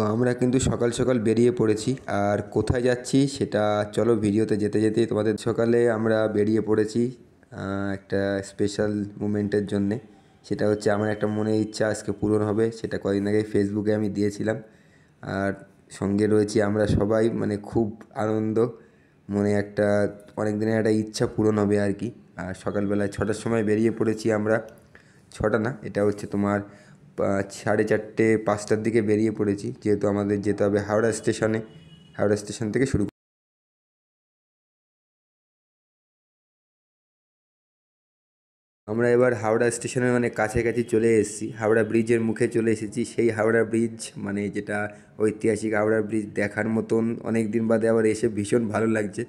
তো আমরা কিন্তু সকাল সকাল বেরিয়ে পড়েছি, আর কোথায় যাচ্ছি সেটা চলো ভিডিওতে যেতে যেতেই তোমাদের। সকালে আমরা বেরিয়ে পড়েছি একটা স্পেশাল মুমেন্টের জন্যে। সেটা হচ্ছে আমার একটা মনের ইচ্ছা আজকে পূরণ হবে, সেটা কদিন আগে ফেসবুকে আমি দিয়েছিলাম। আর সঙ্গে রয়েছি আমরা সবাই, মানে খুব আনন্দ মনে, একটা অনেক দিনের একটা ইচ্ছা পূরণ হবে আর কি। আর সকালবেলায় 6টার সময় বেরিয়ে পড়েছি আমরা। 6টা না, এটা হচ্ছে তোমার 4:30 5টার দিকে বেরিয়ে পড়েছি, যেহেতু আমাদের যেতে হবে হাওড়া স্টেশনে। হাওড়া স্টেশন থেকে শুরু। আমরা এবার হাওড়া স্টেশনের মানে কাছাকাছি চলে এসেছি, হাওড়া ব্রিজের মুখে চলে এসেছি। সেই হাওড়া ব্রিজ মানে যেটা ঐতিহাসিক হাওড়া ব্রিজ দেখার মতন অনেক দিন বাদে আবার এসে ভীষণ ভালো লাগছে।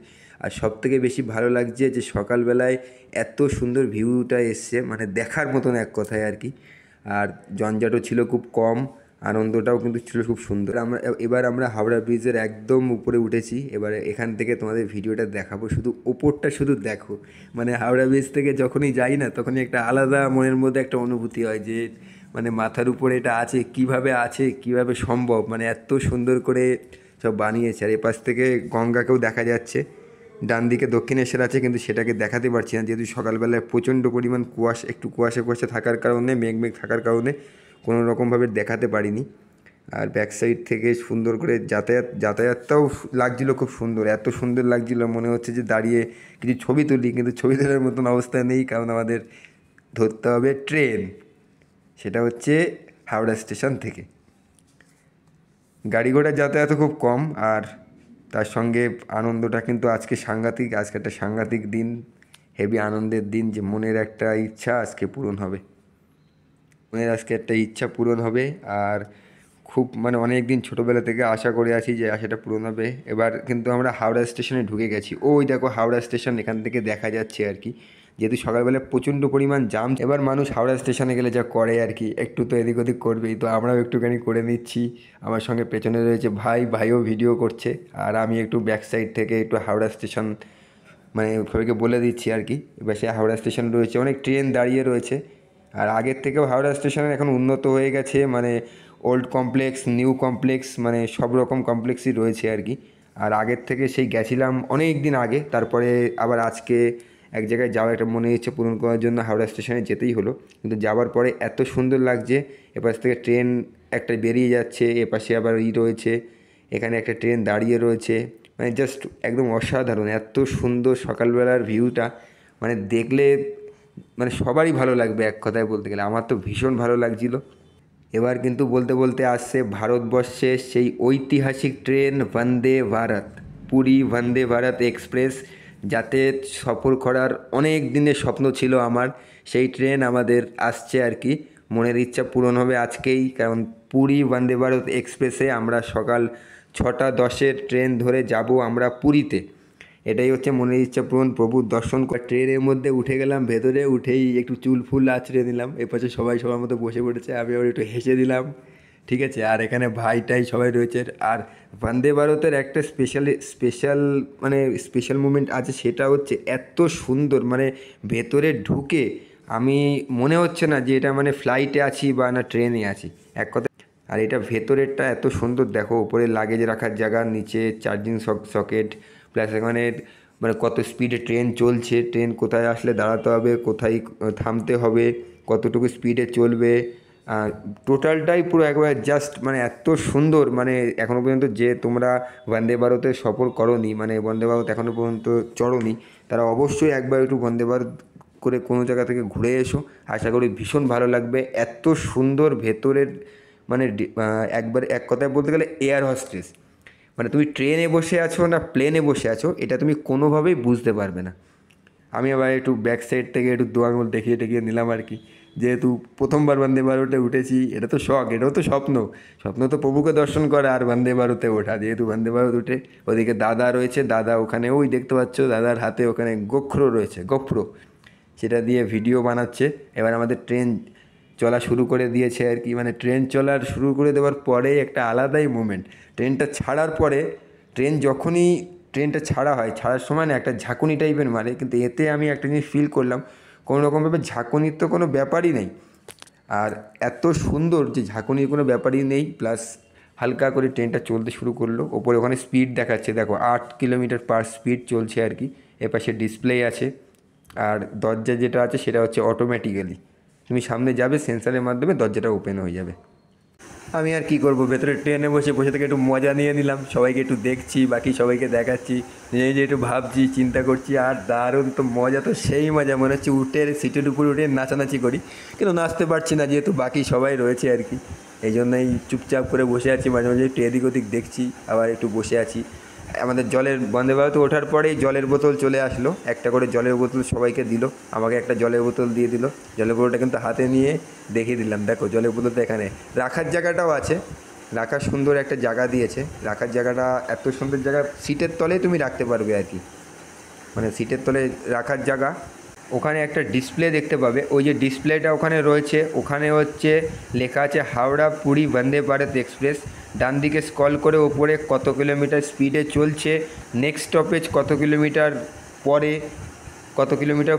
আর সবথেকে বেশি ভালো লাগছে যে সকালবেলায় এত সুন্দর ভিউটা এসছে, মানে দেখার মতন এক কথায় আর কি। আর জঞ্জাটও ছিল খুব কম, আনন্দটাও কিন্তু ছিল খুব সুন্দর। এবার আমরা হাওড়া ব্রিজের একদম উপরে উঠেছি। এবারে এখান থেকে তোমাদের ভিডিওটা দেখাবো, শুধু ওপরটা শুধু দেখো। মানে হাওড়া ব্রিজ থেকে যখনই যাই না, তখনই একটা আলাদা মনের মধ্যে একটা অনুভূতি হয় যে মানে মাথার উপরে এটা আছে, কিভাবে সম্ভব, মানে এত সুন্দর করে সব বানিয়েছে। আর এপাশ থেকে গঙ্গাকেও দেখা যাচ্ছে, ডান দিকে দক্ষিণেশ্বর আছে, কিন্তু সেটাকে দেখাতে পারছি না যেহেতু সকালবেলায় প্রচণ্ড পরিমাণ কুয়াশা, একটু কুয়াশা কুয়াশা থাকার কারণে, মেঘ মেঘ থাকার কারণে কোনো রকমভাবে দেখাতে পারিনি। আর ব্যাক সাইড থেকে সুন্দর করে যাতায়াতটাও লাগছিলো খুব সুন্দর, এত সুন্দর লাগছিলো মনে হচ্ছে যে দাঁড়িয়ে কিছু ছবি তুলি, কিন্তু ছবি তোলার মতন অবস্থা নেই, কারণ আমাদের ধরতে হবে ট্রেন। সেটা হচ্ছে হাওড়া স্টেশন থেকে। গাড়ি ঘোড়ার যাতায়াতও খুব কম, আর তার সঙ্গে আনন্দটা কিন্তু আজকে সাংঘাতিক। আজকে একটা সাংঘাতিক দিন, হেভি আনন্দের দিন, যে মনের একটা ইচ্ছা আজকে পূরণ হবে। মনের আজকে একটা ইচ্ছা পূরণ হবে। আর খুব মানে অনেক দিন ছোটোবেলা থেকে আশা করে আছি যে আশাটা পূরণ হবে। এবার কিন্তু আমরা হাওড়া স্টেশনে ঢুকে গেছি। ওই দেখো হাওড়া স্টেশন এখান থেকে দেখা যাচ্ছে আর কি। যেহেতু সকালবেলা প্রচণ্ড পরিমাণ জাম, এবার মানুষ হাওড়া স্টেশনে গেলে যা করে আর কি, একটু তো এদিক ওদিক করবেই, তো আমরাও একটুখানি করে নিচ্ছি। আমার সঙ্গে পেছনে রয়েছে ভাইও ভিডিও করছে, আর আমি একটু ব্যাক সাইড থেকে একটু হাওড়া স্টেশন মানে সবাইকে বলে দিচ্ছি আর কি। এবার সে হাওড়া স্টেশন রয়েছে, অনেক ট্রেন দাঁড়িয়ে রয়েছে। আর আগের থেকেও হাওড়া স্টেশন এখন উন্নত হয়ে গেছে, মানে ওল্ড কমপ্লেক্স, নিউ কমপ্লেক্স, মানে সব রকম কমপ্লেক্সই রয়েছে আর কি। আর আগের থেকে সেই গেছিলাম অনেক দিন আগে, তারপরে আবার আজকে এক জায়গায় যাওয়ার একটা মনে ইচ্ছে পূরণ করার জন্য হাওড়া স্টেশনে যেতেই হলো। কিন্তু যাওয়ার পরে এত সুন্দর লাগছে, এপাশ থেকে ট্রেন একটা বেরিয়ে যাচ্ছে, এপাশে আবার রয়েছে, এখানে একটা ট্রেন দাঁড়িয়ে রয়েছে, মানে জাস্ট একদম অসাধারণ। এত সুন্দর সকালবেলার ভিউটা, মানে দেখলে মানে সবারই ভালো লাগবে এক কথায় বলতে গেলে। আমার তো ভীষণ ভালো লাগছিল। এবার কিন্তু বলতে বলতে আসছে ভারতবর্ষের সেই ঐতিহাসিক ট্রেন বন্দে ভারত, পুরী বন্দে ভারত এক্সপ্রেস, যাতে সফর করার অনেক দিনের স্বপ্ন ছিল আমার। সেই ট্রেন আমাদের আসছে আর কি, মনের ইচ্ছা পূরণ হবে আজকেই। কারণ পুরী বন্দে ভারত এক্সপ্রেসে আমরা সকাল 6:10-এর ট্রেন ধরে যাব আমরা পুরীতে। এটাই হচ্ছে মনের ইচ্ছা পূরণ, প্রভুর দর্শন করে। ট্রেনের মধ্যে উঠে গেলাম, ভেতরে উঠেই একটু চুল ফুল আঁচড়ে নিলাম, এপাশে সবাই সবার মতো বসে পড়েছে, আমি আবার একটু হেসে দিলাম, ঠিক আছে। আর এখানে ভাইটাই সবাই রয়েছে। আর বন্দে ভারতের একটা স্পেশাল মুমেন্ট আছে, সেটা হচ্ছে এত সুন্দর, মানে ভেতরে ঢুকে আমি মনে হচ্ছে না যে এটা মানে ফ্লাইটে আছি বা না ট্রেনে আছি, এক কথা। আর এটা ভেতরেরটা এত সুন্দর, দেখো উপরে লাগেজ রাখার জায়গা, নিচে চার্জিং সকেট, প্লাস এখানে মানে কত স্পিডে ট্রেন চলছে, ট্রেন কোথায় আসলে দাঁড়াতে হবে, কোথায় থামতে হবে, কতটুকু স্পিডে চলবে, টোটালটাই পুরো একবার জাস্ট মানে এত সুন্দর। মানে এখনও পর্যন্ত যে তোমরা বন্দে ভারতে সফর করোনি, মানে বন্দে ভারত এখনও পর্যন্ত চড়োনি, তারা অবশ্যই একবার একটু বন্দে ভারত করে কোনো জায়গা থেকে ঘুরে এসো, আশা করি ভীষণ ভালো লাগবে। এত সুন্দর ভেতরের, মানে একবার এক কথায় বলতে গেলে এয়ার হস্টেস, মানে তুমি ট্রেনে বসে আছো না প্লেনে বসে আছো, এটা তুমি কোনোভাবেই বুঝতে পারবে না। আমি আবার একটু ব্যাক সাইড থেকে একটু দু আঙুল দেখিয়ে টেকিয়ে নিলাম আর কি, যেহেতু প্রথমবার বন্দে ভারতে উঠেছি। এটা তো শখ, এটাও তো স্বপ্ন, স্বপ্ন তো প্রভুকে দর্শন করা আর বন্দে ভারতে ওঠা। যেহেতু বন্দে ভারত উঠে, ওদিকে দাদা রয়েছে, দাদা ওখানে ওই দেখতে পাচ্ছ, দাদার হাতে ওখানে গোপ্রো, সেটা দিয়ে ভিডিও বানাচ্ছে। এবার আমাদের ট্রেন চলা শুরু করে দিয়েছে আর কি, মানে ট্রেন চলার শুরু করে দেওয়ার পরেই একটা আলাদাই মুমেন্ট। ট্রেনটা ছাড়ার পরে, যখনই ট্রেনটা ছাড়া হয়, ছাড়ার সময় না একটা ঝাঁকুনি টাইপের মারে, কিন্তু এতে আমি একটা জিনিস ফিল করলাম, কোনো রকমভাবে ঝাঁকুনির তো কোনো ব্যাপারই নেই। আর এত সুন্দর যে ঝাঁকুনির কোনো ব্যাপারই নেই, প্লাস হালকা করে ট্রেনটা চলতে শুরু করলো। ওপরে ওখানে স্পিড দেখাচ্ছে, দেখো 8 কিলোমিটার/স্পিড চলছে আর কি। এপাশে ডিসপ্লে আছে, আর দরজা যেটা আছে সেটা হচ্ছে অটোমেটিক্যালি তুমি সামনে যাবে, সেন্সারের মাধ্যমে দরজাটা ওপেন হয়ে যাবে। আমি আর কি করব, ভেতরে ট্রেনে বসে বসে থেকে একটু মজা নিয়ে নিলাম, সবাইকে একটু দেখছি, বাকি সবাইকে দেখাচ্ছি, নিজে যে একটু ভাবছি, চিন্তা করছি। আর দারুণ তো মজা, তো সেই মজা, মনে হচ্ছে উঠে সিটের উপর উঠে নাচানাচি করি, কিন্তু নাচতে পারছি না যেহেতু বাকি সবাই রয়েছে আর কি। এই জন্যই চুপচাপ করে বসে আছি, মাঝে মাঝে একটু এদিক ওদিক দেখছি, আবার একটু বসে আছি। আমাদের জলের বন্দে ভারত ওঠার পরেই জলের বোতল চলে আসলো, একটা করে জলের বোতল সবাইকে দিল, আমাকে একটা জলের বোতল দিয়ে দিল। জলের বোতলটা কিন্তু হাতে নিয়ে দেখিয়ে দিলাম, দেখো জলের বোতলটা এখানে রাখার জায়গাটাও আছে, রাখার সুন্দর একটা জায়গা দিয়েছে। রাখার জায়গাটা এত সুন্দর জায়গা, সিটের তলে তুমি রাখতে পারবে আর কি, মানে সিটের তলে রাখার জায়গা। ওখানে একটা ডিসপ্লে দেখতে পাবে, ওই যে ডিসপ্লেটা ওখানে রয়েছে, ওখানে হচ্ছে লেখা আছে হাওড়া পুরী বন্দে ভারত এক্সপ্রেস। ডান দিকে স্ক্রল করে ওপরে কত কিলোমিটার স্পিডে চলছে, নেক্সট স্টপেজ কত কিলোমিটার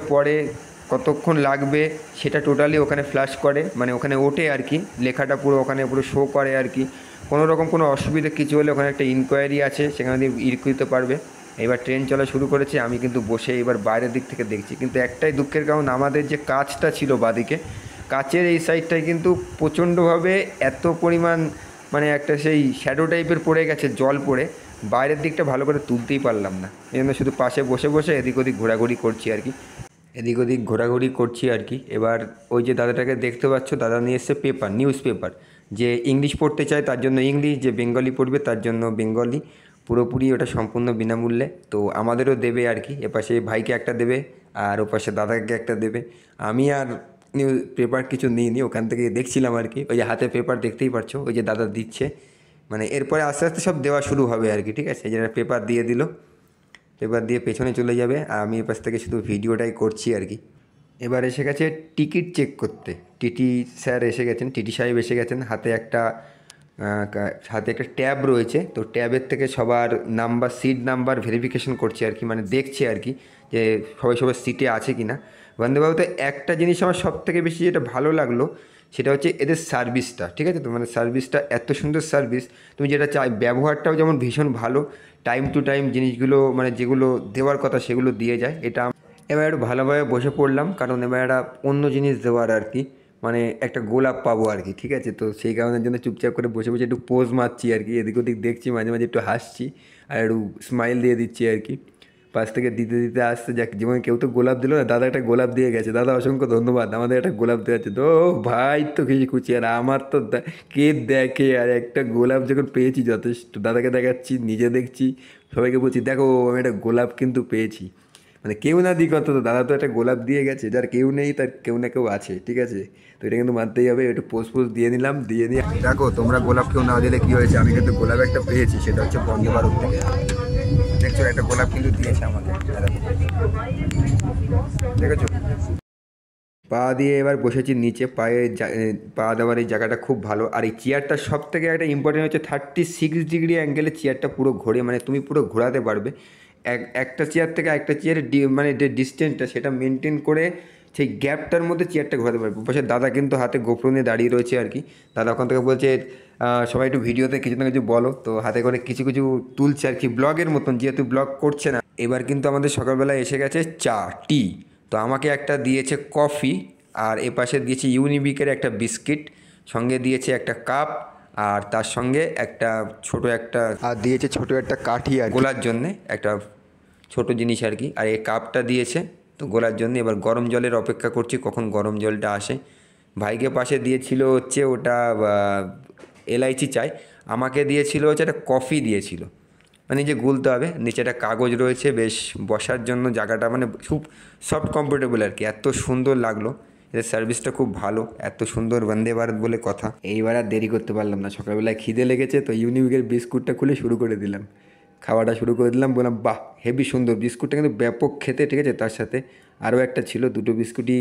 পরে, কতক্ষণ লাগবে, সেটা টোটালি ওখানে ফ্ল্যাশ করে, মানে ওখানে ওঠে আর কি, লেখাটা পুরো ওখানে পুরো শো করে আর কি। কোনো রকম কোনো অসুবিধা কিছু হলে ওখানে একটা ইনকোয়ারি আছে, সেখানে দিয়ে করতে পারবে। এবার ট্রেন চলা শুরু করেছে, আমি কিন্তু বসে এবার বাইরের দিক থেকে দেখছি, কিন্তু একটাই দুঃখের কারণ, আমাদের যে কাচটা ছিল বাদিকে, কাচের এই সাইডটায় কিন্তু প্রচণ্ডভাবে এত পরিমাণ মানে একটা সেই শ্যাডো টাইপের পড়ে গেছে, জল পড়ে বাইরের দিকটা ভালো করে তুলতেই পারলাম না। এই জন্য শুধু পাশে বসে বসে এদিক ওদিক ঘোরাঘুরি করছি আর কি, এবার ওই যে দাদাটাকে দেখতে পাচ্ছ, দাদা নিয়ে এসছে পেপার, নিউজ পেপার। যে ইংলিশ পড়তে চায় তার জন্য ইংলিশ, যে বেঙ্গলি পড়বে তার জন্য বেঙ্গলি, পুরোপুরি ওটা সম্পূর্ণ বিনামূল্যে। তো আমাদেরও দেবে আর কি, এপাশে ভাইকে একটা দেবে আর ওপাশে দাদাকে একটা দেবে। আমি আর নিউজ পেপার কিছু নিইনি, ওখান থেকে দেখছিলাম আর কি, ওই যে হাতে পেপার দেখতেই পারছো, ওই যে দাদা দিচ্ছে, মানে এরপরে আস্তে আস্তে সব দেওয়া শুরু হবে আর কি, ঠিক আছে। এই যে পেপার দিয়ে দিল, পেপার দিয়ে পেছনে চলে যাবে, আর আমি এপাশ থেকে শুধু ভিডিওটাই করছি আর কি। এবার এসে গেছে টিকিট চেক করতে, টিটি স্যার এসে গেছেন, টিটি সাহেব এসে গেছেন, হাতে একটা ট্যাব রয়েছে, তো ট্যাবের থেকে সবার নাম্বার, সিট নাম্বার ভেরিফিকেশন করছে আর কি, মানে দেখছে আর কি যে সবাই সিটে আছে কি না। বন্দে ভারতে একটা জিনিস আমার সব থেকে বেশি যেটা ভালো লাগলো সেটা হচ্ছে এদের সার্ভিসটা, ঠিক আছে। তো মানে সার্ভিসটা এত সুন্দর সার্ভিস, তুমি যেটা চাই, ব্যবহারটাও যেমন ভীষণ ভালো, টাইম টু টাইম জিনিসগুলো মানে যেগুলো দেওয়ার কথা সেগুলো দিয়ে যায়। এটা এবার একটু ভালোভাবে বসে পড়লাম, কারণ এবার একটা অন্য জিনিস দেওয়ার আর কি, মানে একটা গোলাপ পাবো আর কি, ঠিক আছে। তো সেই কারণের জন্য চুপচাপ করে বসে বসে একটু পোজ মারছি আর কি, এদিক ওদিক দেখছি, মাঝে মাঝে একটু হাসছি আর একটু স্মাইল দিয়ে দিচ্ছি আর কি। পাশ থেকে দিতে দিতে আসতে, যাক যেমন কেউ তো গোলাপ দিল না, দাদা একটা গোলাপ দিয়ে গেছে, দাদা অসংখ্য ধন্যবাদ, আমাদের একটা গোলাপ দেওয়া আছে তো ভাই, তো খুশি খুশি। আর আমার তো কে দেখে, আর একটা গোলাপ যখন পেয়েছি যথেষ্ট, দাদাকে দেখাচ্ছি, নিজে দেখছি, সবাইকে বলছি দেখো আমি একটা গোলাপ কিন্তু পেয়েছি, মানে কেউ না দিক অন্তত দাদা তো একটা গোলাপ দিয়ে গেছে, যার কেউ নেই তার কেউ না কেউ আছে, ঠিক আছে। তো এটা কিন্তু মানতেই হবে, একটু পোজ দিয়ে নিলাম, দিয়ে নিয়ে দেখো তোমরা গোলাপ কেউ না দিলে কী হয়েছে, আমি কিন্তু গোলাপ একটা পেয়েছি, সেটা হচ্ছে বন্দে ভারত থেকে। দেখছো একটা গোলাপ কিন্তু দিয়েছে আমাকে, দেখেছো। পা দিয়ে এবার বসেছি নিচে, পা দেওয়ার এই জায়গাটা খুব ভালো। আর এই চেয়ারটা সব থেকে একটা ইম্পর্টেন্ট হচ্ছে 36 ডিগ্রি অ্যাঙ্গেলে চেয়ারটা পুরো ঘোরে, মানে তুমি পুরো ঘোরাতে পারবে। একটা চেয়ার থেকে একটা চেয়ারের মানে যে ডিস্টেন্সটা সেটা মেনটেন করে সেই গ্যাপটার মধ্যে চেয়ারটা ঘোরাতে পারবে। পাশে দাদা কিন্তু হাতে গোপ্রো নিয়ে দাঁড়িয়ে রয়েছে আর কি, দাদা ওখান থেকে বলছে সবাই একটু ভিডিওতে কিছু না কিছু বলো, তো হাতে করে কিছু কিছু তুলছে আর কি, ব্লগের মতন, যেহেতু ব্লগ করছে না। এবার কিন্তু আমাদের সকালবেলা এসে গেছে টি, তো আমাকে একটা দিয়েছে কফি, আর এপাশে দিয়েছে ইউনিবিকের একটা বিস্কিট, সঙ্গে দিয়েছে একটা কাপ, আর তার সঙ্গে একটা আর দিয়েছে ছোট একটা কাঠি আর গোলার জন্যে, একটা ছোট জিনিস আর কি। আর এই কাপটা দিয়েছে তো গোলার জন্য। এবার গরম জলের অপেক্ষা করছি কখন গরম জলটা আসে। ভাইকে পাশে দিয়েছিল হচ্ছে ওটা এলাইচি চাই, আমাকে দিয়েছিল হচ্ছে একটা কফি দিয়েছিল, মানে যে গুলতে হবে, নিচে একটা কাগজ রয়েছে, বেশ বসার জন্য জায়গাটা মানে খুব সফট কমফোর্টেবল আর কি, এত সুন্দর লাগলো। এদের সার্ভিসটা খুব ভালো, এত সুন্দর বন্দে ভারত বলে কথা। এইবার আর দেরি করতে পারলাম না, সকালবেলায় খিদে লেগেছে, তো ইউনিবিকের বিস্কুটটা খুলে শুরু করে দিলাম, খাওয়াটা শুরু করে দিলাম। বললাম বাহ হেভি সুন্দর বিস্কুটটা, কিন্তু ব্যাপক খেতে, ঠিক আছে। তার সাথে আরও একটা ছিল, দুটো বিস্কুটই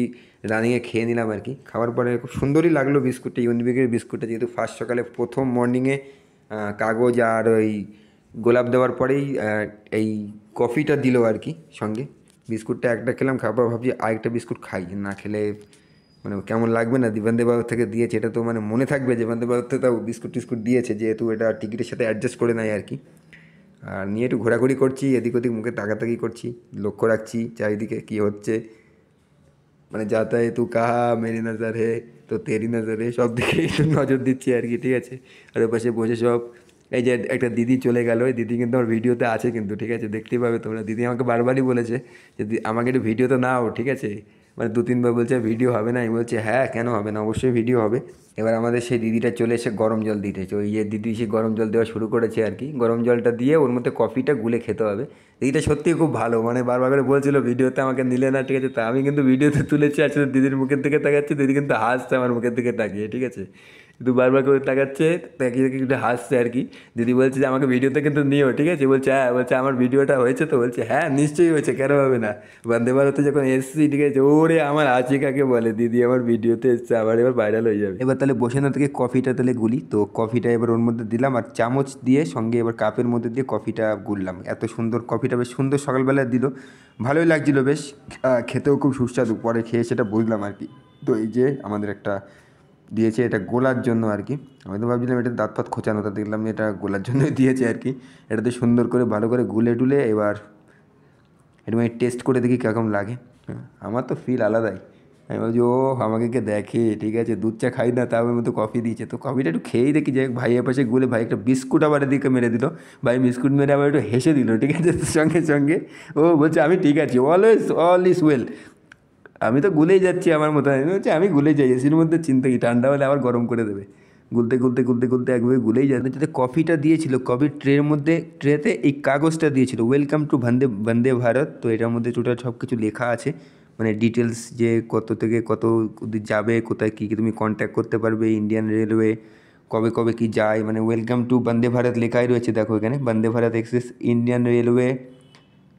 রানিংয়ে খেয়ে নিলাম আর কি। খাওয়ার পরে খুব সুন্দরই লাগলো বিস্কুটটা, ইউনিবিকের বিস্কুটটা, যেহেতু ফার্স্ট সকালে প্রথম মর্নিংয়ে কাগজ আর ওই গোলাপ দেওয়ার পরেই এই কফিটা দিল আর কি সঙ্গে। বিস্কুটটা একটা খেলাম, খাবার ভাবছি আরেকটা বিস্কুট খাই, না খেলে মানে কেমন লাগবে না, বন্দে ভারত থেকে দিয়েছে, এটা তো মানে মনে থাকবে যে বন্দে ভারত থেকে তাও বিস্কুট টিস্কুট দিয়েছে, যেহেতু এটা টিকিটের সাথে অ্যাডজাস্ট করে নেয় আর কি। আর নিয়ে একটু ঘোরাঘুরি করছি, এদিক ওদিক মুখে তাকাতাকি করছি, লক্ষ্য রাখছি চারিদিকে কী হচ্ছে, মানে যাতা হে তু কাহা মেরি নজর হে তো তেরি নজর হে, সব দিকে একটু নজর দিচ্ছি আর কি, ঠিক আছে। আর ওর পাশে বসে সব, এই যে একটা দিদি চলে গেল, ওই দিদি কিন্তু আমার ভিডিওতে আছে কিন্তু, ঠিক আছে, দেখতেই পাবে তোমরা। দিদি আমাকে বারবারই বলেছে যে আমাকে একটু ভিডিও তো নাও, ঠিক আছে, মানে 2-3 বার বলছে ভিডিও হবে না, আমি বলছি হ্যাঁ কেন হবে না, অবশ্যই ভিডিও হবে। এবার আমাদের সেই দিদিটা চলে এসে গরম জল দিতেছে, ওই যে দিদি সে গরম জল দেওয়া শুরু করেছে আর কি। গরম জলটা দিয়ে ওর মধ্যে কফিটা গুলে খেতে হবে। দিদিটা সত্যিই খুব ভালো, মানে বারবার করে বলছিল ভিডিওতে আমাকে নিলে না, ঠিক আছে। তা আমি কিন্তু ভিডিওতে তুলেছি, আসলে দিদির মুখের দিকে তাকাচ্ছি, দিদি কিন্তু হাসছে আমার মুখের দিকে তাকিয়ে, ঠিক আছে, কিন্তু বারবার করে তাকাচ্ছে, তাকিয়ে তাকিয়ে একটু হাসছে আর কি। দিদি বলছে যে আমাকে ভিডিওতে কিন্তু নিও, ঠিক আছে, বলছে হ্যাঁ, বলছে আমার ভিডিওটা হয়েছে তো, বলছে হ্যাঁ নিশ্চয়ই হয়েছে, কেন হবে না। বন্দে ভারতে যখন এসছি, ঠিক আছে, ওরে আমার আচিকাকে বলে দিদি আমার ভিডিওতে এসছে, আবার এবার ভাইরাল হয়ে যাবে। এবার তাহলে বসে না থেকে কফিটা তাহলে গুলি, তো কফিটা এবার ওর মধ্যে দিলাম আর চামচ দিয়ে সঙ্গে এবার কাপের মধ্যে দিয়ে কফিটা গুললাম। এত সুন্দর কফিটা, বেশ সুন্দর সকালবেলা দিল, ভালোই লাগছিল বেশ, খেতেও খুব সুস্বাদু। পরে খেয়ে সেটা বুঝলাম আর কি। তো এই যে আমাদের একটা দিয়েছে, এটা গোলার জন্য আর কি। আমি তো ভাবছিলাম এটা দাঁত ফাত খোঁচানো, তা দেখলাম এটা গোলার জন্যই দিয়েছে আর কি। এটাতে সুন্দর করে ভালো করে গুলে টুলে এবার একটু আমি টেস্ট করে দেখি কীরকম লাগে। আমার তো ফিল আলাদাই। আমি ভাবছি ও আমাকে কে দেখে, ঠিক আছে, দুধ চা খাই না, তাও মতো কফি দিয়েছে, তো কফিটা একটু খেয়েই দেখি। যে ভাইয়ের পাশে গুলে ভাই একটা বিস্কুট আবার এদিকে মেরে দিল, ভাই বিস্কুট মেরে আবার একটু হেসে দিল, ঠিক আছে, সঙ্গে সঙ্গে ও বলছে আমি ঠিক আছি, অল ইজ ওয়েল। আমি তো গুলেই যাচ্ছি আমার মতো, আমি বলছি আমি গুলেই যাই, এসির মধ্যে চিন্তা কি, ঠান্ডা হলে আবার গরম করে দেবে। গুলতে গুলতে গুলতে গুলতে একভাবে গুলেই যায়। যাতে কফিটা দিয়েছিল, কফির ট্রের মধ্যে, ট্রেতে এই কাগজটা দিয়েছিল, ওয়েলকাম টু বন্দে বন্দে ভারত। তো এটার মধ্যে টোটাল সব কিছু লেখা আছে, মানে ডিটেলস, যে কত থেকে কত যাবে, কোথায় কী কী তুমি কন্ট্যাক্ট করতে পারবে, ইন্ডিয়ান রেলওয়ে কবে কবে কী যায়, মানে ওয়েলকাম টু বন্দে ভারত লেখাই রয়েছে, দেখো এখানে Vande Bharat express Indian railway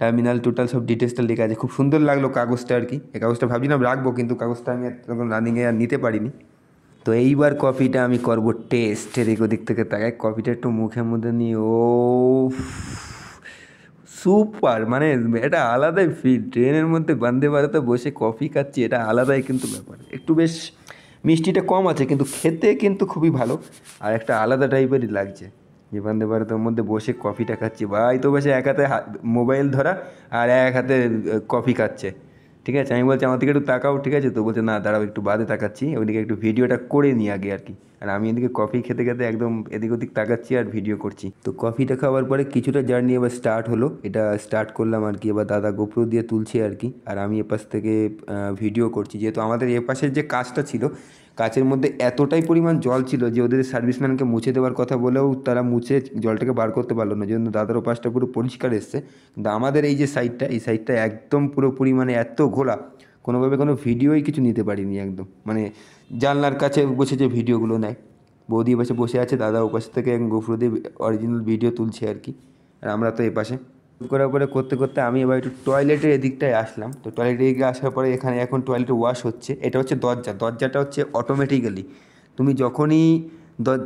terminal, total সব ডিটেলসটা লেখা আছে। খুব সুন্দর লাগলো কাগজটা আর কি। এই কাগজটা ভাবছিলাম রাখবো, কিন্তু কাগজটা আমি তখন রানিংয়ে আর নিতে পারিনি। তো এইবার কফিটা আমি করবো টেস্ট, এদিক ওদিক থেকে তাকাই, কফিটা একটু মুখের মধ্যে নিয়ে, ও সুপার, মানে এটা আলাদাই ফিল। ট্রেনের মধ্যে বন্দে ভারতে বসে কফি খাচ্ছি, এটা আলাদাই কিন্তু ব্যাপার। একটু বেশ মিষ্টিটা কম আছে, কিন্তু খেতে কিন্তু খুবই ভালো, আর একটা আলাদা টাইপেরই লাগছে। যে বন্দে ভারতের মধ্যে বসে কফিটা খাচ্ছি, ভাই তো বসে এক হাতে মোবাইল ধরা আর এক হাতে কফি খাচ্ছে, ঠিক আছে। আমি বলছি আমার দিকে একটু তাকাও, ঠিক আছে, তো বলছে না দাঁড়াও একটু বাদে তাকাচ্ছি, ওইদিকে একটু ভিডিওটা করে নিই আগে আর কি। আর আমি এদিকে কফি খেতে খেতে একদম এদিক ওদিক তাকাচ্ছি আর ভিডিও করছি। তো কফিটা খাওয়ার পরে কিছুটা জার্নি এবার স্টার্ট হলো, এটা স্টার্ট করলাম আর কি। এবার দাদা গোপ্রো দিয়ে তুলছে আর কি, আর আমি এপাশ থেকে ভিডিও করছি। যেহেতু আমাদের এপাশের যে কাজটা ছিল, কাচের মধ্যে এতটাই পরিমাণ জল ছিল যে ওদের সার্ভিসম্যানকে মুছে দেওয়ার কথা বলেও তারা মুছে জলটাকে বার করতে পারলো না, জন্য দাদার ওপাশটা পুরো পরিষ্কার এসছে। কিন্তু আমাদের এই যে সাইডটা, এই সাইডটা একদম পুরোপুরি মানে এত ঘোলা, কোনোভাবে কোনো ভিডিওই কিছু নিতে পারিনি একদম। মানে জানলার কাছে বসে যে ভিডিওগুলো নেয়, বৌদি পাশে বসে আছে, দাদা ওপাশ থেকে গোপ্রো দিয়ে অরিজিনাল ভিডিও তুলছে আর কি, আর আমরা তো এই পাশে করার পরে করতে করতে আমি এবার একটু টয়লেটের এদিকটায় আসলাম। তো টয়লেটের এদিকে আসার পরে এখানে এখন টয়লেটে ওয়াশ হচ্ছে। এটা হচ্ছে দরজা, দরজাটা হচ্ছে অটোমেটিক্যালি, তুমি যখনই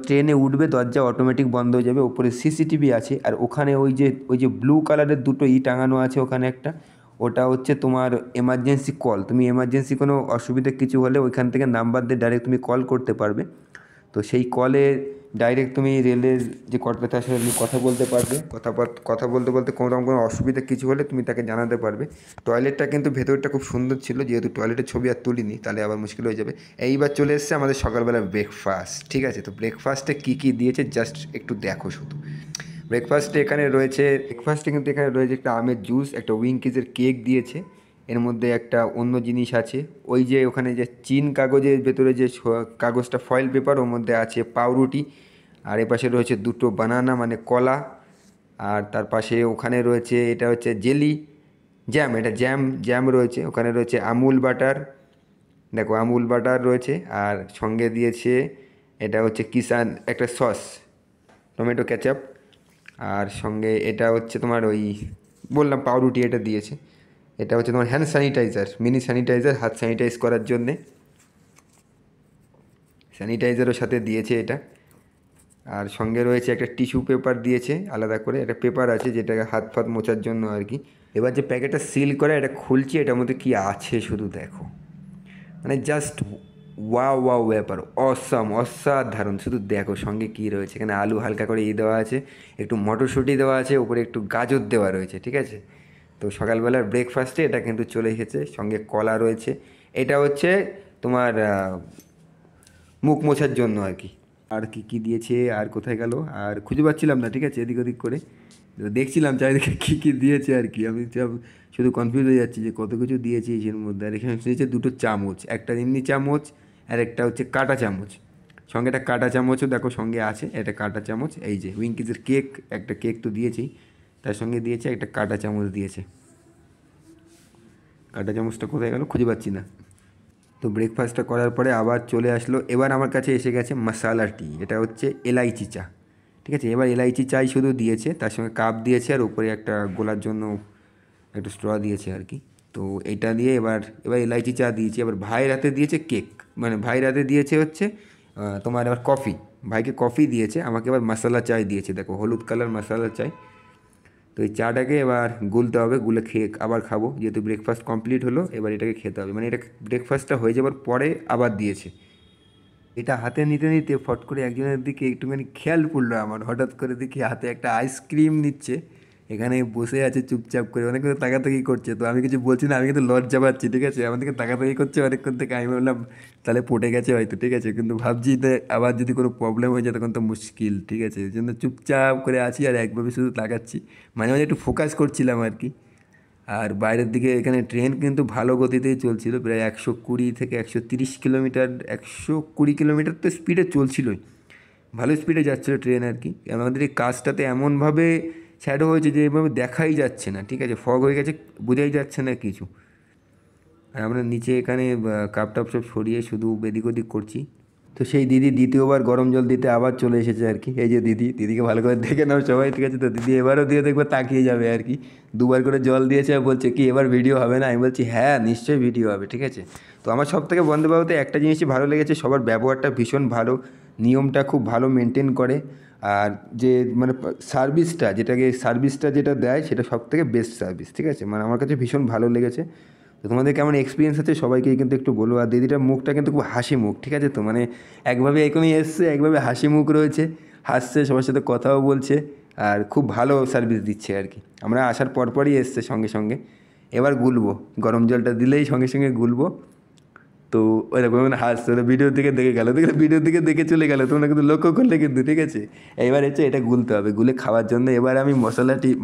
ট্রেনে উঠবে দরজা অটোমেটিক বন্ধ হয়ে যাবে। ওপরে সিসিটিভি আছে, আর ওখানে ওই যে ব্লু কালারের দুটো টাঙানো আছে ওখানে একটা, ওটা হচ্ছে তোমার এমার্জেন্সি কল। তুমি এমার্জেন্সি কোনো অসুবিধা কিছু হলে ওইখান থেকে নাম্বার দিয়ে ডাইরেক্ট তুমি কল করতে পারবে। তো সেই কলে ডাইরেক্ট তুমি রেলের যে কর্তার সাথে তুমি কথা বলতে পারবে। কথা বলতে বলতে কোনো রকম কোনো অসুবিধা কিছু হলে তুমি তাকে জানাতে পারবে। টয়লেটটা কিন্তু ভেতরটা খুব সুন্দর ছিল, যেহেতু টয়লেটের ছবি আর তুলিনি তাহলে আবার মুশকিল হয়ে যাবে। এইবার চলে এসেছে আমাদের সকালবেলা ব্রেকফাস্ট, ঠিক আছে। তো ব্রেকফাস্টে কী কী দিয়েছে জাস্ট একটু দেখো শুধু। ব্রেকফাস্টে কিন্তু এখানে রয়েছে একটা আমের জুস, একটা উইঙ্কিজের কেক দিয়েছে। এর মধ্যে একটা অন্য জিনিস আছে, ওই যে ওখানে যে চীন কাগজের ভেতরে যে কাগজটা ফয়েল পেপার, ওর মধ্যে আছে পাউরুটি। আর এপাশে রয়েছে দুটো বানানা মানে কলা। আর তার পাশে ওখানে রয়েছে, এটা হচ্ছে জেলি জ্যাম, এটা জ্যাম রয়েছে। ওখানে রয়েছে আমুল বাটার, দেখো আমুল বাটার রয়েছে। আর সঙ্গে দিয়েছে এটা হচ্ছে কিষান একটা সস, টমেটো কেচাপ। আর সঙ্গে এটা হচ্ছে তোমার ওই বললাম পাউরুটি, এটা দিয়েছে। এটা হচ্ছে তোমার হ্যান্ড স্যানিটাইজার, মিনি স্যানিটাইজার, হাত স্যানিটাইজ করার জন্যে স্যানিটাইজারও সাথে দিয়েছে এটা। আর সঙ্গে রয়েছে একটা টিস্যু পেপার দিয়েছে আলাদা করে, একটা পেপার আছে যেটাকে হাত ফাত মোছার জন্য আর কি। এবার যে প্যাকেটটা সিল করা, এটা খুলছি, এটার মধ্যে কী আছে শুধু দেখো। মানে জাস্ট ওয়াও ওয়াও ব্যাপার, অসাম, অসাধারণ। শুধু দেখো সঙ্গে কী রয়েছে এখানে, আলু হালকা করে দেওয়া আছে, একটু মটরশুঁটি দেওয়া আছে, উপরে একটু গাজর দেওয়া রয়েছে, ঠিক আছে। তো সকালবেলার ব্রেকফাস্টে এটা কিন্তু চলে এসেছে, সঙ্গে কলা রয়েছে। এটা হচ্ছে তোমার মুখ মোছার জন্য আর কি। আর কি কি দিয়েছে, আর কোথায় গেল, আর খুঁজে পাচ্ছিলাম না, ঠিক আছে, এদিক ওদিক করে তো দেখছিলাম চারিদিকে কী কী দিয়েছে আর কি। আমি শুধু কনফিউজ হয়ে যাচ্ছি যে কত কিছু দিয়েছে এর মধ্যে। আর এখানে দিয়েছে দুটো চামচ, একটা এমনি চামচ আর একটা হচ্ছে কাঁটা চামচ। সঙ্গে একটা কাঁটা চামচও দেখো সঙ্গে আছে, একটা কাঁটা চামচ। এই যে উইঙ্কিজের কেক, একটা কেক তো দিয়েছেই, তার সঙ্গে দিয়েছে একটা কাঁটা চামচ দিয়েছে। কাঁটা চামচটা কোথায় গেল খুঁজে পাচ্ছি না। তো ব্রেকফাস্টটা করার পরে আবার চলে আসলো, এবার আমার কাছে এসে গেছে মশালা টি। এটা হচ্ছে এলাইচি চা, ঠিক আছে। এবার এলাইচি চাই শুধু দিয়েছে, তার সঙ্গে কাপ দিয়েছে আর উপরে একটা গোলার জন্য একটু স্ট্র দিয়েছে আর কি। তো এটা দিয়ে এবার এবার এলাইচি চা দিয়েছি। এবার ভাইয়ের হাতে দিয়েছে কেক, মানে ভাইয়ের হাতে দিয়েছে হচ্ছে তোমার এবার কফি। ভাইকে কফি দিয়েছে, আমাকে এবার মশালা চাই দিয়েছে, দেখো হলুদ কালার মশালা চাই। তো এই চাটাকে এবার গুলতে হবে, গুলে খেয়ে আবার খাবো, যেহেতু ব্রেকফাস্ট কমপ্লিট হলো। এবার এটাকে খেতে হবে, মানে এটা ব্রেকফাস্টটা হয়ে যাওয়ার পরে আবার দিয়েছে। এটা হাতে নিতে নিতে ফট করে একজনের দিকে একটুখানি খেয়াল পড়লো আমার, হঠাৎ করে দেখি হাতে একটা আইসক্রিম নিচ্ছে, এখানে বসে আছে চুপচাপ করে, অনেক কিছু তাকাতাকি করছে। তো আমি কিছু বলছি না, আমি কিন্তু লজ্জা পাচ্ছি, ঠিক আছে। আমার দিকে তাকাতাকি করছে অনেকক্ষণ থেকে, আমি বললাম তাহলে পটে গেছে হয়তো, ঠিক আছে। কিন্তু ভাবছি যে আবার যদি কোনো প্রবলেম হয়ে যায় তখন তো মুশকিল, ঠিক আছে। এই জন্য চুপচাপ করে আছি আর একভাবে শুধু তাকাচ্ছি, মাঝে মাঝে একটু ফোকাস করছিলাম আর কি। আর বাইরের দিকে এখানে ট্রেন কিন্তু ভালো গতিতেই চলছিল, প্রায় 120 থেকে 130 কিলোমিটার, 120 কিলোমিটার তো স্পিডে চলছিলই, ভালো স্পিডে যাচ্ছিলো ট্রেন আর কি। আমাদের এই কাজটাতে এমনভাবে শ্যাডো হয়েছে যে এভাবে দেখাই যাচ্ছে না, ঠিক আছে, ফগ হয়ে গেছে, বোঝাই যাচ্ছে না কিছু। আর আমরা নিচে এখানে কাপ টাপ সব সরিয়ে শুধু এদিক ওদিক করছি। তো সেই দিদি দ্বিতীয়বার গরম জল দিতে আবার চলে এসেছে আর কি। এই যে দিদি, দিদিকে ভালো করে দেখে নাও সবাই, ঠিক আছে। তো দিদি এবারও দিয়ে দেখবে তাকিয়ে যাবে আর কি। দুবার করে জল দিয়েছে আর বলছে কি এবার ভিডিও হবে না? আমি বলছি হ্যাঁ নিশ্চয়ই ভিডিও হবে, ঠিক আছে। তো আমার সব থেকে বন্দে ভারতে একটা জিনিসই ভালো লেগেছে, সবার ব্যবহারটা ভীষণ ভালো, নিয়মটা খুব ভালো মেনটেন করে। আর যে মানে সার্ভিসটা যেটা দেয় সেটা সব থেকে বেস্ট সার্ভিস, ঠিক আছে। মানে আমার কাছে ভীষণ ভালো লেগেছে। তো তোমাদের কেমন এক্সপিরিয়েন্স আছে সবাইকেই কিন্তু একটু বলো। আর দিদিটার মুখটা কিন্তু খুব হাসি মুখ, ঠিক আছে। তো মানে একভাবে এখনই এসছে, একভাবে হাসি মুখ রয়েছে, হাসছে, সবার সাথে কথাও বলছে, আর খুব ভালো সার্ভিস দিচ্ছে আর কি। আমরা আসার পরপরই এসছে সঙ্গে সঙ্গে। এবার গুলবো, গরম জলটা দিলেই সঙ্গে সঙ্গে গুলবো। তো ওই দেখো মানে হাসছে, ওরা ভিডিওর দিকে দেখে গেলো, দেখলে ভিডিওর দিকে দেখে চলে গেলো, তোমরা কিন্তু লক্ষ্য করলে কিন্তু, ঠিক আছে। এবার হচ্ছে এটা গুলতে হবে, গুলে খাওয়ার জন্য এবার আমি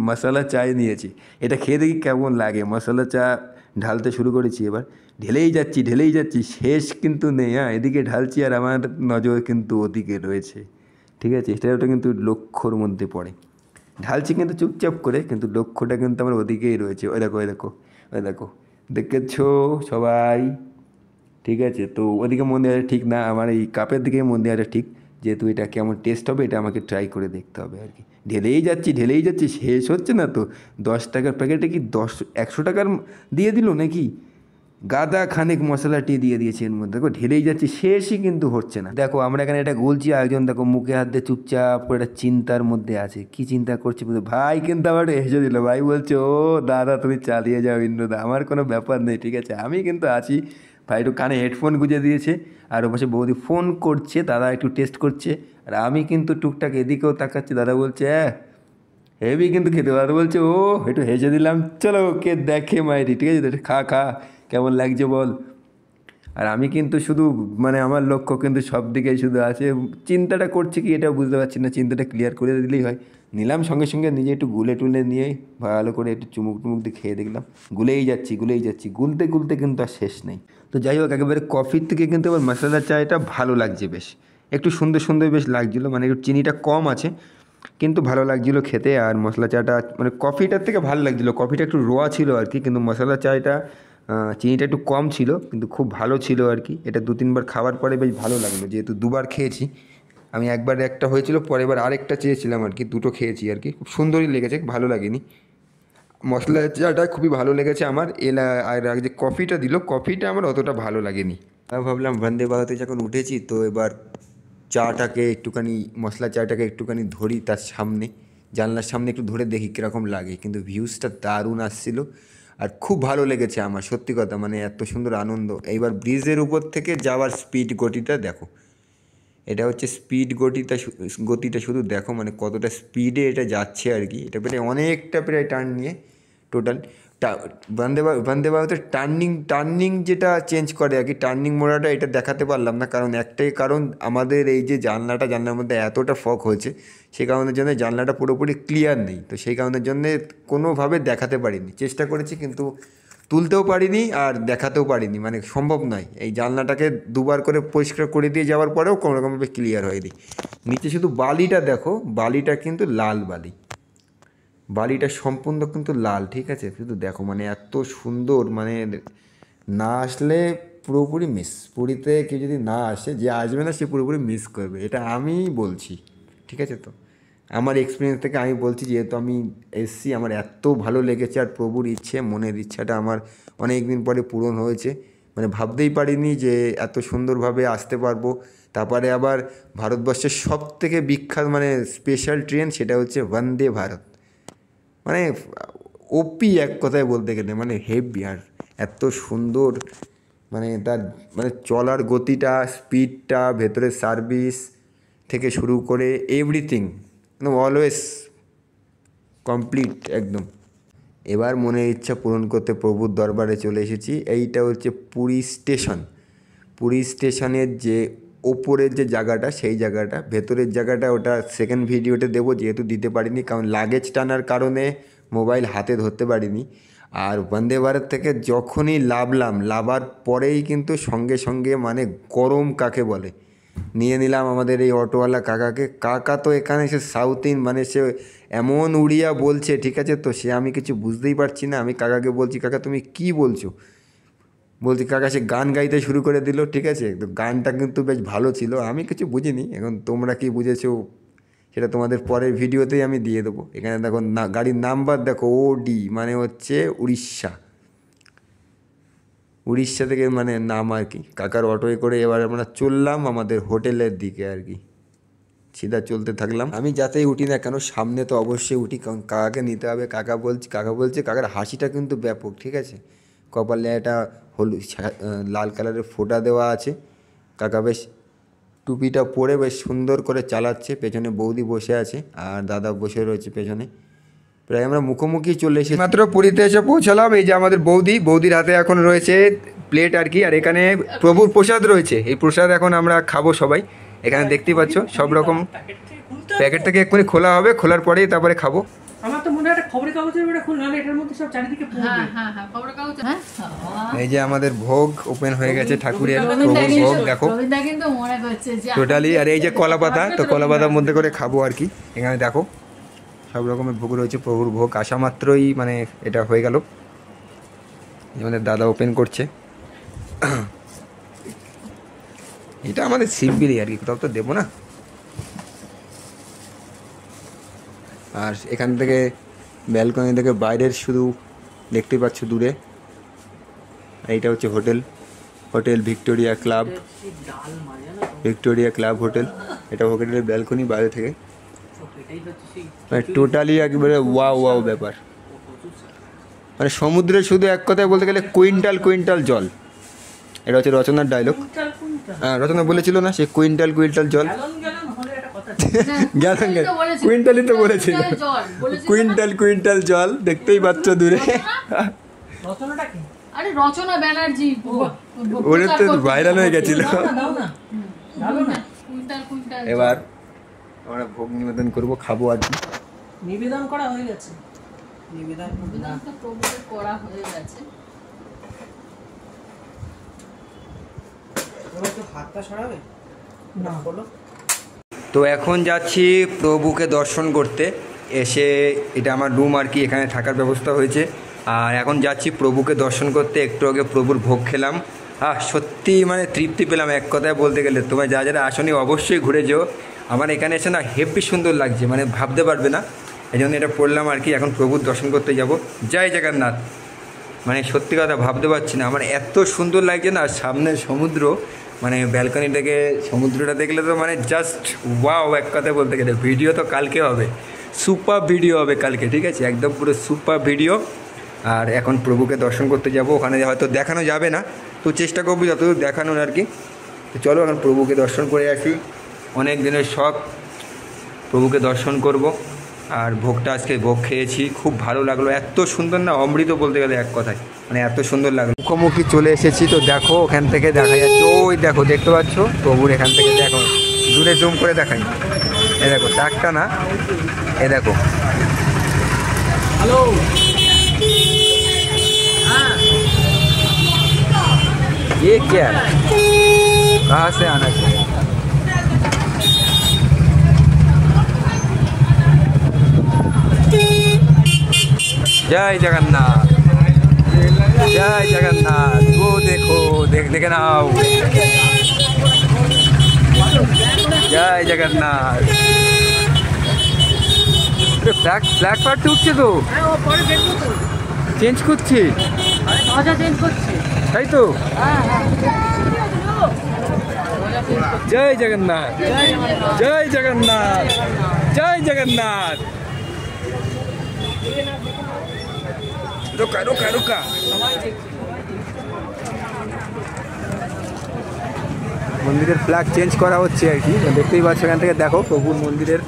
মশলা চাই নিয়েছি। এটা খেয়ে দেখি কেমন লাগে। মশলা চা ঢালতে শুরু করেছি, এবার ঢেলেই যাচ্ছি, শেষ কিন্তু নেই। হ্যাঁ, এদিকে ঢালছি আর আমার নজর কিন্তু ওদিকে রয়েছে, ঠিক আছে। এটা কিন্তু লক্ষ্যর মধ্যে পড়ে। ঢালছি কিন্তু চুপচাপ করে, কিন্তু লক্ষ্যটা কিন্তু আমার ওদিকেই রয়েছে। ওই দেখো দেখেছো সবাই, ঠিক আছে। তো ওদিকে মন দেওয়াটা ঠিক না, আমার এই কাপের দিকে মন দেওয়াটা ঠিক, যেহেতু এটা কেমন টেস্ট হবে এটা আমাকে ট্রাই করে দেখতে হবে আর কি। ঢেলেই যাচ্ছি, শেষ হচ্ছে না তো। 10 টাকার প্যাকেটে কি 100 টাকার দিয়ে দিল নাকি? গাদা খানিক মশলা টি দিয়ে দিয়েছে এর মধ্যে, দেখো ঢেলেই যাচ্ছে, শেষই কিন্তু হচ্ছে না। দেখো আমরা এখানে এটা গুলছি, একজন দেখো মুখে হাত দিয়ে চুপচাপ করে একটা চিন্তার মধ্যে আছে, কি চিন্তা করছে বুঝতে। ভাই কিন্তু আবার হেসে দিল, ভাই বলছে ও দাদা তুমি চালিয়ে যাও ইন্দ্রদা, আমার কোনো ব্যাপার নেই, ঠিক আছে, আমি কিন্তু আছি। ভাই একটু কানে হেডফোন গুঁজে দিয়েছে, আর ও পাশে বৌদি ফোন করছে, দাদা একটু টেস্ট করছে, আর আমি কিন্তু টুকটাক এদিকেও তাকাচ্ছি। দাদা বলছে হেভি কিন্তু খেতে, দাদা বলছে ও, একটু হেসে দিলাম, চলো কে দেখে মাইরি, ঠিক আছে, খা খা কেমন লাগছে বল। আর আমি কিন্তু শুধু মানে আমার লক্ষ্য কিন্তু সব দিকেই শুধু আছে, চিন্তাটা করছি কি এটা বুঝতে পারছি না, চিন্তাটা ক্লিয়ার করে দিলেই হয়। নিলাম সঙ্গে সঙ্গে, নিজে একটু গুলে টুলে নিয়ে ভালো করে একটু চুমুক টুমুক দিয়ে খেয়ে দেখলাম, গুলেই যাচ্ছি, গুলতে গুলতে কিন্তু আর শেষ নেই। তো যাই হোক, একেবারে কফির থেকে কিন্তু আবার মশলা চায়টা ভালো লাগছে বেশ, একটু সুন্দর সুন্দর বেশ লাগছিলো, মানে একটু চিনিটা কম আছে কিন্তু ভালো লাগছিলো খেতে। আর মশলা চাটা মানে কফিটার থেকে ভালো লাগছিলো, কফিটা একটু রোয়া ছিল আর কি, কিন্তু মশলা চাটা চিনিটা একটু কম ছিল, কিন্তু খুব ভালো ছিল আর কি। এটা 2-3 বার খাওয়ার পরে বেশ ভালো লাগলো, যেহেতু দুবার খেয়েছি আমি, একবার একটা হয়েছিল, পরের বার আরেকটা চেয়েছিলাম আর কি, দুটো খেয়েছি আর কি। খুব সুন্দরই লেগেছে, ভালো লাগেনি। মশলা চাটা খুবই ভালো লেগেছে আমার। আর যে কফিটা দিল, কফিটা আমার অতটা ভালো লাগেনি। আমি ভাবলাম বন্দে ভারতে যখন উঠেছি তো এবার চাটাকে একটুখানি, মশলা চাটাকে একটুখানি ধরি তার সামনে, জানলার সামনে একটু ধরে দেখি কীরকম লাগে, কিন্তু ভিউজটা দারুণ আসছিল। আর খুব ভালো লেগেছে আমার, সত্যি কথা, মানে এত সুন্দর আনন্দ। এইবার ব্রিজের উপর থেকে যাওয়ার স্পিড গতিটা দেখো, এটা হচ্ছে স্পিড গতিটা শুধু দেখো, মানে কতটা স্পিডে এটা যাচ্ছে আর কি। এটা প্রায় অনেকটা প্রায় টার্ন নিয়ে টোটাল বন্দে ভারতের টার্নিং যেটা চেঞ্জ করে আর কি, টার্নিং মোড়াটা এটা দেখাতে পারলাম না, কারণ একটাই কারণ, আমাদের এই যে জানলার মধ্যে এতটা ফগ হয়েছে, সেই কারণের জন্য জানলাটা পুরোপুরি ক্লিয়ার নেই, তো সেই কারণের জন্যে কোনোভাবে দেখাতে পারিনি। চেষ্টা করেছি কিন্তু তুলতেও পারিনি আর দেখাতেও পারিনি, মানে সম্ভব নয়। এই জানলাটাকে দুবার করে পরিষ্কার করে দিয়ে যাওয়ার পরেও কোনো রকমভাবে ক্লিয়ার হয়নি। নিচে শুধু বালিটা দেখো, বালিটা কিন্তু লাল বালিটা সম্পূর্ণ কিন্তু লাল, ঠিক আছে, শুধু দেখো, মানে এত সুন্দর, মানে না আসলে পুরোপুরি মিস। পুরীতে কেউ যদি না আসে, যে আসবে না সে পুরোপুরি মিস করবে, এটা আমি বলছি, ঠিক আছে। তো আমার এক্সপিরিয়েন্স থেকে আমি বলছি, যেহেতু আমি এসছি, আমার এত ভালো লেগেছে, আর প্রভুর ইচ্ছে, মনের ইচ্ছাটা আমার অনেক দিন পরে পূরণ হয়েছে। মানে ভাবতেই পারিনি যে এত সুন্দরভাবে আসতে পারবো। তারপরে আবার ভারতবর্ষের সব থেকে বিখ্যাত মানে স্পেশাল ট্রেন, সেটা হচ্ছে বন্দে ভারত, মানে ওপি এক কথায় বলতে গেলে, মানে হেভি। আর এত সুন্দর, মানে তার মানে চলার গতিটা, স্পিডটা, ভেতরের সার্ভিস থেকে শুরু করে এভরিথিং অলওয়েজ কমপ্লিট একদম। এবার মনের ইচ্ছা পূরণ করতে প্রভুর দরবারে চলে এসেছি। এইটা হচ্ছে পুরী স্টেশন। পুরী স্টেশনের যে ওপরের যে জায়গাটা, সেই জায়গাটা, ভেতরের জায়গাটা, ওটা সেকেন্ড ভিডিওতে দেবো, যেহেতু দিতে পারিনি কারণ লাগেজ টানার কারণে মোবাইল হাতে ধরতে পারিনি। আর বন্দে ভারত থেকে যখনই লাভার পরেই কিন্তু সঙ্গে সঙ্গে, মানে গরম কাকে বলে, নিয়ে নিলাম আমাদের এই অটোওয়ালা কাকাকে। কাকা তো এখানে সে সাউথ মানে সে এমন উড়িয়া বলছে, ঠিক আছে, তো সে আমি কিছু বুঝতেই পারছি না। আমি কাকাকে বলছি, কাকা তুমি কি বলছো? বলছি কাকা, সে গান গাইতে শুরু করে দিল, ঠিক আছে। তো গানটা কিন্তু বেশ ভালো ছিল, আমি কিছু বুঝিনি। এখন তোমরা কি বুঝেছো সেটা তোমাদের পরের ভিডিওতেই আমি দিয়ে দেবো। এখানে দেখো না, গাড়ির নাম্বার দেখো, OD, মানে হচ্ছে উড়িষ্যা থেকে মানে নাম আর কি। কাকার অটোয় করে এবার আমরা চললাম আমাদের হোটেলের দিকে আর কি, সিধা চলতে থাকলাম। আমি যাতেই উঠি না কেন, সামনে তো অবশ্যই উঠি, কারণ কাকাকে নিতে হবে। কাকা বলছে, কাকার হাসিটা কিন্তু ব্যাপক, ঠিক আছে। কপালে একটা হলুদ লাল কালারের ফোঁটা দেওয়া আছে। কাকা বেশ টুপিটা পরে বেশ সুন্দর করে চালাচ্ছে। পেছনে বৌদি বসে আছে আর দাদা বসে রয়েছে পেছনে। প্রায় আমরা মুখোমুখি চলে এসেছি, মাত্র পুরীতে এসে পৌঁছালাম। এই যে আমাদের বৌদির হাতে এখন রয়েছে প্লেট আর কি, আর এখানে প্রভুর প্রসাদ রয়েছে। এই প্রসাদ এখন আমরা খাবো সবাই। এখানে দেখতেই পাচ্ছ সব রকম, প্যাকেট থেকে এক্ষুনি খোলা হবে, খোলার পরেই তারপরে খাবো। আমার তো মনে হয় একটা খবরের কাগজের একটা খুল, নালে এটার মধ্যে সব চারিদিকে পড়বে। হ্যাঁ খবরের কাগজ। এই যে আমাদের ভোগ ওপেন হয়ে গেছে, ঠাকুরের প্রভুর ভোগ দেখো কিন্তু মনে করছে যে টোটালি। আর এই যে কলাপাতা, তো কলাপাতার মধ্যে করে খাবো আর কি। এখানে দেখো সব রকমের ভোগ রয়েছে, প্রভুর ভোগ আসা মাত্রই মানে এটা হয়ে গেল। আমাদের দাদা ওপেন করছে। এটা আমাদের সিম্পলি আর কি, কোথাও তো দেবো না। আর এখান থেকে ব্যালকনি থেকে বাইরের শুধু দেখতে পাচ্ছ দূরে, এইটা হচ্ছে হোটেল ভিক্টোরিয়া ক্লাব হোটেল। এটা হোটেলের ব্যালকনি বাইরে থেকে, মানে টোটালি একেবারে ওয়াও ব্যাপার। মানে সমুদ্রে শুধু এক কথায় বলতে গেলে কুইন্টাল জল। এটা হচ্ছে রচনার ডায়লগ। হ্যাঁ, রচনা বলেছিল না, সে কুইন্টাল জল। কুইন্টালই তো বলেছিল, কুইন্টাল জল। দেখতেই পাচ্ছ দূরে। আরে রচনা ব্যানার্জি, ওরে তো ভাইরাল হয়ে গেছিল। এবার আমরা ভোগ নিবেদন করবো, খাবো আর কি। নিবেদন করা হয়ে গেছে, নিবেদন তো প্রভুকে করা হয়ে গেছে। এবার তো হাতটা সরাবে না, বলো। তো এখন যাচ্ছি প্রভুকে দর্শন করতে। এসে এটা আমার রুম আর কি, এখানে থাকার ব্যবস্থা হয়েছে। আর এখন যাচ্ছি প্রভুকে দর্শন করতে। একটু আগে প্রভুর ভোগ খেলাম, সত্যি মানে তৃপ্তি পেলাম এক কথায় বলতে গেলে। তোমরা যারা আসনি অবশ্যই ঘুরে যেও। আমার এখানে এসে না হেব্বি সুন্দর লাগছে, মানে ভাবতে পারবে না। এই জন্য এটা পড়লাম আর কি। এখন প্রভুর দর্শন করতে যাব, জয় জগন্নাথ। মানে সত্যি কথা ভাবতে পারছি না, আমার এত সুন্দর লাগছে না। সামনে সমুদ্র, মানে ব্যালকনি থেকে সমুদ্রটা দেখলে তো মানে জাস্ট ওয়াও এক কথায় বলতে গেলে। ভিডিও তো কালকে হবে, সুপার ভিডিও হবে কালকে, ঠিক আছে, একদম পুরো সুপার ভিডিও। আর এখন প্রভুকে দর্শন করতে যাব, ওখানে হয়তো দেখানো যাবে না, তো চেষ্টা করবো যতদূর দেখানোর আর কি। তো চলো এখন প্রভুকে দর্শন করে আসি, অনেক দিনের শখ প্রভুকে দর্শন করব। আর ভোগটা আজকে ভোগ খেয়েছি, খুব ভালো লাগলো, এত সুন্দর না, অমৃত বলতে গেলে এক কথায়, মানে এত সুন্দর লাগলো। মুখোমুখি চলে এসেছি, তো দেখো ওখান থেকে দেখা যাচ্ছে, ওই দেখো দেখতে পাচ্ছ প্রভুর, এখান থেকে দেখো দূরে জুম করে দেখাই, এ দেখো টাকটা না, এ দেখো। হ্যালো, হ্যাঁ ये क्या है, कहाँ से आना चाहिए? जय जगन्नाथ, जय जगन्नाथ, वो देखो देखे ना आओ, जय जगन्नाथ। फ्लैग पार्ट उठছে তো, হ্যাঁ ও পরে দেখবো তো। চেঞ্জ করছি, আরে দরজা চেঞ্জ করছে। তাই তো। হ্যাঁ হ্যাঁ जय जगन्नाथ, जय जगन्नाथ, जय जगन्नाथ। रुका रुका रुका, মন্দিরের ফ্ল্যাগ চেঞ্জ করা হচ্ছে আর কি, দেখতেই পাচ্ছ এখান থেকে দেখো প্রভুর মন্দিরের।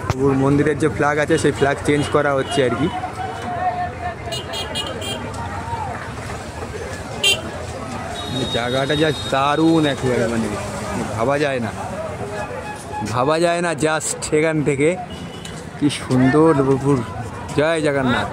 প্রভুর মন্দিরের যে ফ্ল্যাগ আছে সেই ফ্ল্যাগ চেঞ্জ করা হচ্ছে আর কি। জায়গাটা যা দারুণ একেবারে, মানে ভাবা যায় না জাস্ট এখান থেকে কি সুন্দর প্রভুর। জয় জগন্নাথ।